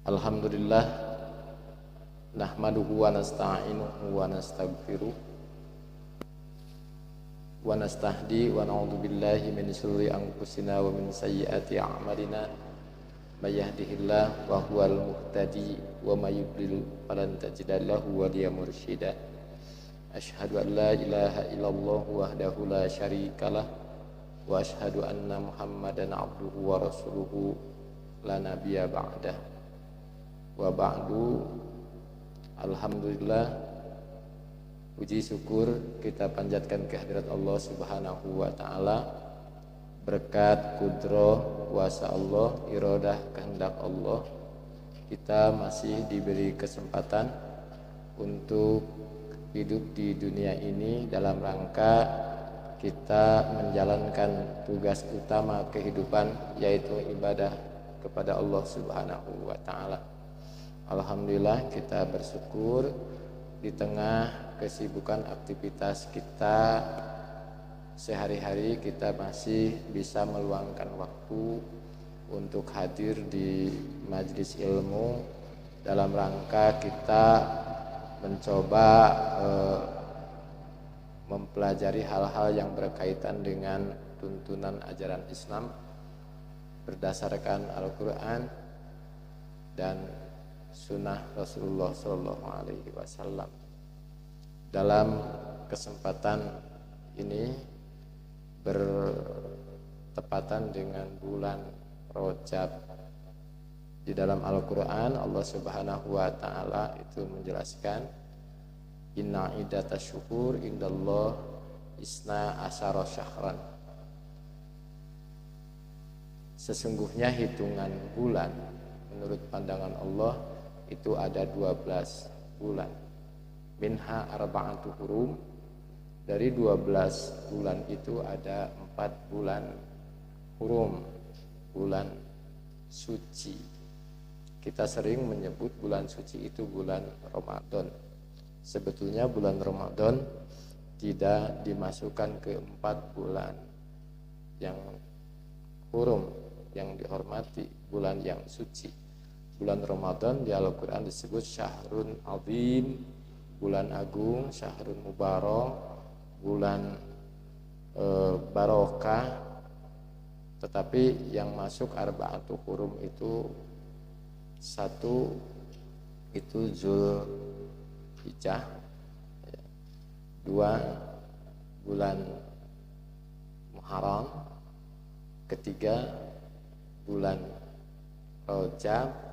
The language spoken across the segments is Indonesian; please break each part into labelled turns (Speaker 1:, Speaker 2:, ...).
Speaker 1: Alhamdulillah nahmaduhu wa nasta'inuhu wa nastaghfiruh wa nastahdi wa na'udzu billahi min shururi anfusina wa min sayyiati a'malina may yahdihillahu wa huwal muhtadi wa may yudlil falan tajida lahu waliya mursyida. Asyhadu an la ilaha illallah wahdahu la syarikalah wa asyhadu anna Muhammadan abduhu wa rasuluhu la nabiyya ba'dah. Wa ba'du, alhamdulillah, puji syukur kita panjatkan kehadirat Allah Subhanahu wa taala. Berkat kudrah kuasa Allah, iradah kehendak Allah, kita masih diberi kesempatan untuk hidup di dunia ini dalam rangka kita menjalankan tugas utama kehidupan, yaitu ibadah kepada Allah Subhanahu wa taala. Alhamdulillah, kita bersyukur di tengah kesibukan aktivitas kita sehari-hari kita masih bisa meluangkan waktu untuk hadir di majelis ilmu dalam rangka kita mencoba mempelajari hal-hal yang berkaitan dengan tuntunan ajaran Islam berdasarkan Al-Quran dan Sunnah Rasulullah Sallallahu Alaihi Wasallam. Dalam kesempatan ini bertepatan dengan bulan Rajab. Di dalam Al-Quran Allah Subhanahu Wa Taala itu menjelaskan, Inna iddatas syuhur indallah isna asyara syahran. Sesungguhnya hitungan bulan menurut pandangan Allah itu ada 12 bulan. Minha arba'atu hurum, dari 12 bulan itu ada 4 bulan hurum, bulan suci. Kita sering menyebut bulan suci itu bulan Ramadan. Sebetulnya bulan Ramadan tidak dimasukkan ke 4 bulan yang hurum, yang dihormati, bulan yang suci. Bulan Ramadan di Al-Quran disebut syahrun azim, bulan agung, syahrun mubarak, bulan barokah. Tetapi yang masuk arba'atu hurum itu satu itu Zulhijjah, dua bulan Muharram, ketiga bulan Rajab.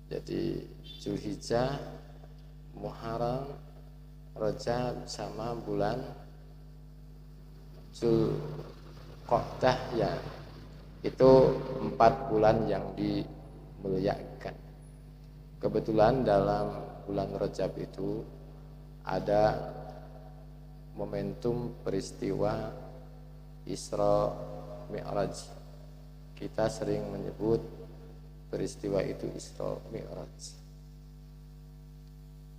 Speaker 1: Jadi Zulhijjah, Muharram, Rajab sama bulan Zulqa'dah, ya. Itu 4 bulan yang dimuliakan. Kebetulan dalam bulan Rajab itu ada momentum peristiwa Isra Mi'raj. Kita sering menyebut peristiwa itu Isra Mi'raj.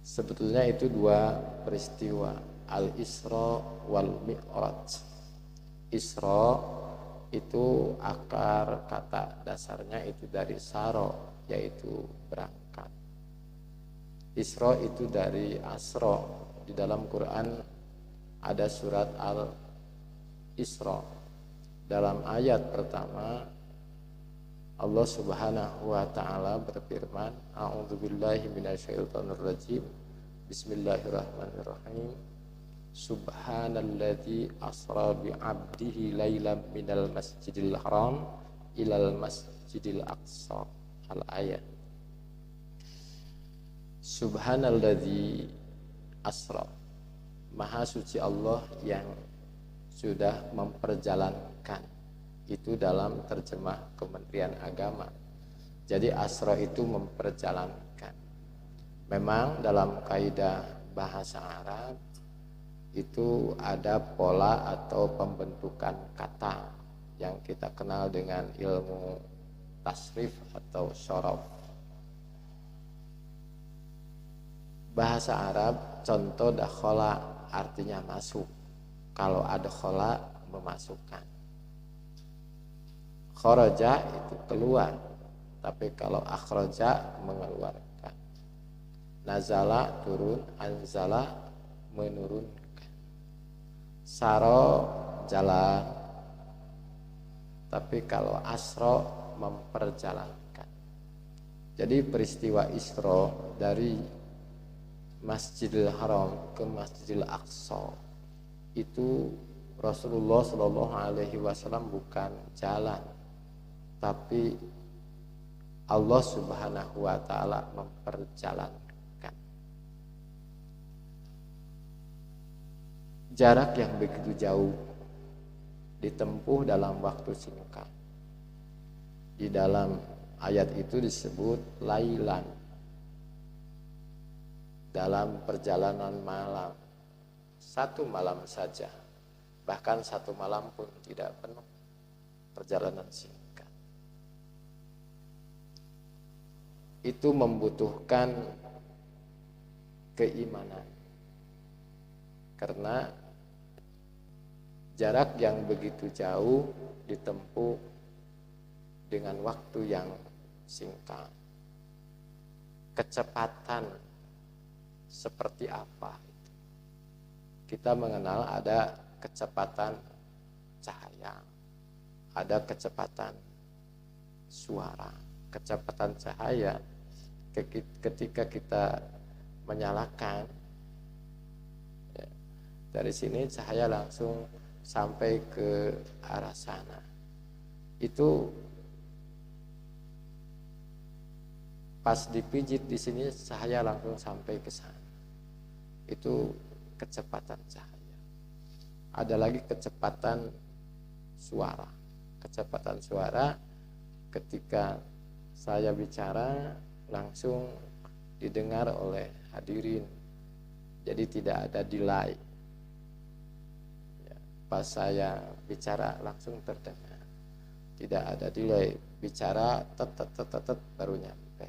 Speaker 1: Sebetulnya itu 2 peristiwa, Al-Isra wal Mi'raj. Isra itu akar kata dasarnya itu dari saro, yaitu berangkat. Isra itu dari asra. Di dalam Quran ada surat Al-Isra. Dalam ayat pertama Allah Subhanahu wa taala berfirman, A'udzubillahi minasyaitonir rajim. Bismillahirrahmanirrahim. Subhanalladzi asra bi 'abdihi lailan minal masjidil haram ilal masjidil aqsa. Al-ayat. Subhanalladzi asra. Maha suci Allah yang sudah memperjalankan. Itu dalam terjemah Kementerian Agama. Jadi asra itu memperjalankan. Memang dalam kaidah bahasa Arab itu ada pola atau pembentukan kata yang kita kenal dengan ilmu tasrif atau syaraf. Bahasa Arab contoh dakhala artinya masuk. Kalau adkhala memasukkan. Kharaja itu keluar. Tapi kalau akhraja mengeluarkan. Nazala turun, anzala menurunkan. Saro jalan. Tapi kalau asro memperjalankan. Jadi peristiwa Isra dari Masjidil Haram ke Masjidil Aqsa itu Rasulullah Shallallahu Alaihi Wasallam bukan jalan, tapi Allah Subhanahu Wa Taala memperjalankan. Jarak yang begitu jauh ditempuh dalam waktu singkat. Di dalam ayat itu disebut lailan, dalam perjalanan malam, satu malam saja, bahkan satu malam pun tidak penuh, perjalanan singkat. Itu membutuhkan keimanan, karena jarak yang begitu jauh ditempuh dengan waktu yang singkat. Kecepatan seperti apa? Kita mengenal ada kecepatan cahaya, ada kecepatan suara. Kecepatan cahaya ketika kita menyalakan, ya, dari sini cahaya langsung sampai ke arah sana. Itu pas dipijit di sini cahaya langsung sampai ke sana. Itu kecepatan cahaya. Ada lagi kecepatan suara. Kecepatan suara ketika saya bicara langsung didengar oleh hadirin. Jadi tidak ada delay. Ya, pas saya bicara langsung terdengar. Tidak ada delay. Bicara tet baru nyampe.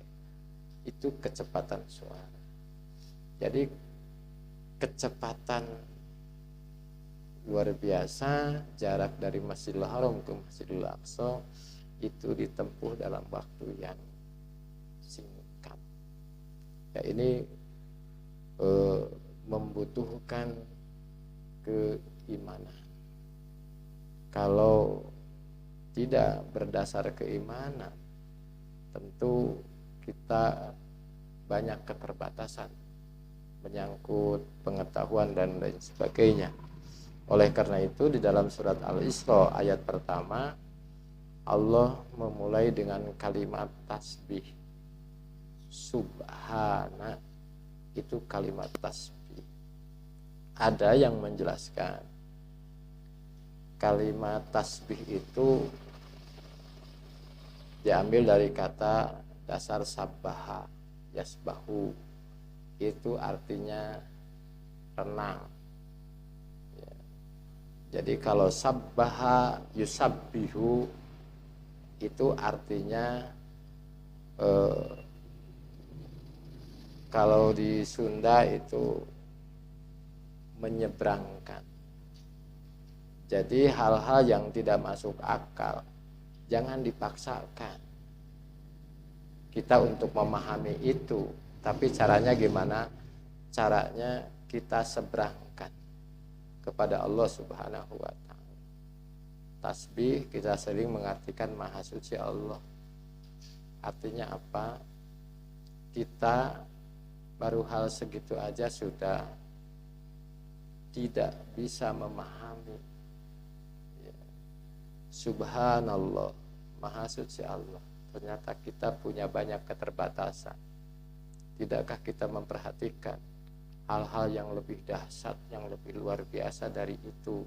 Speaker 1: Itu kecepatan suara. Jadi kecepatan luar biasa, jarak dari Masjidil Haram ke Masjidil Aqsa itu ditempuh dalam waktu yang singkat. Ya, ini membutuhkan keimanan. Kalau tidak berdasar keimanan, tentu kita banyak keterbatasan menyangkut pengetahuan dan lain sebagainya. Oleh karena itu di dalam surat Al-Isra ayat pertama Allah memulai dengan kalimat tasbih. Subhana, itu kalimat tasbih. Ada yang menjelaskan kalimat tasbih itu diambil dari kata dasar sabbaha, yasbahu, itu artinya renang. Ya. Jadi kalau sabbaha yusabbihu itu artinya kalau di Sunda itu menyeberangkan. Jadi hal-hal yang tidak masuk akal jangan dipaksakan kita untuk memahami itu, tapi caranya gimana? Caranya kita seberangkan kepada Allah Subhanahu wa Ta'ala. Tasbih kita sering mengartikan Maha Suci Allah. Artinya apa? Kita baru hal segitu aja sudah tidak bisa memahami. Subhanallah, Maha Suci Allah. Ternyata kita punya banyak keterbatasan. Tidakkah kita memperhatikan hal-hal yang lebih dahsyat, yang lebih luar biasa dari itu?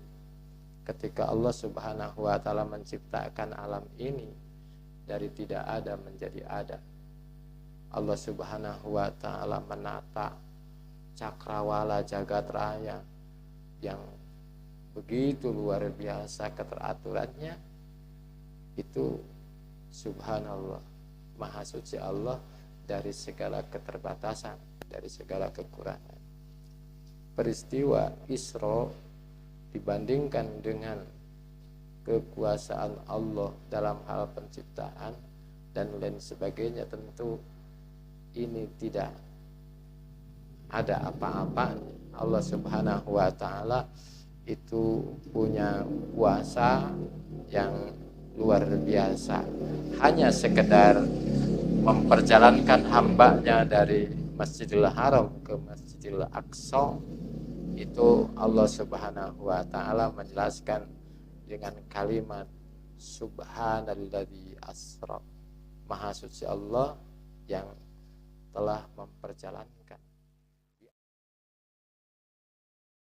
Speaker 1: Ketika Allah Subhanahu wa Ta'ala menciptakan alam ini dari tidak ada menjadi ada. Allah Subhanahu wa Ta'ala menata cakrawala jagat raya yang begitu luar biasa keteraturannya. Itu subhanallah, Maha Suci Allah dari segala keterbatasan, dari segala kekurangan. Peristiwa Isra dibandingkan dengan kekuasaan Allah dalam hal penciptaan dan lain sebagainya, tentu ini tidak ada apa-apa. Allah Subhanahu wa taala itu punya kuasa yang luar biasa. Hanya sekedar memperjalankan hambanya dari Masjidil Haram ke Masjidil Aqsa, itu Allah Subhanahu wa taala menjelaskan dengan kalimat Subhanalladzi asra. Maha suci Allah yang telah memperjalankan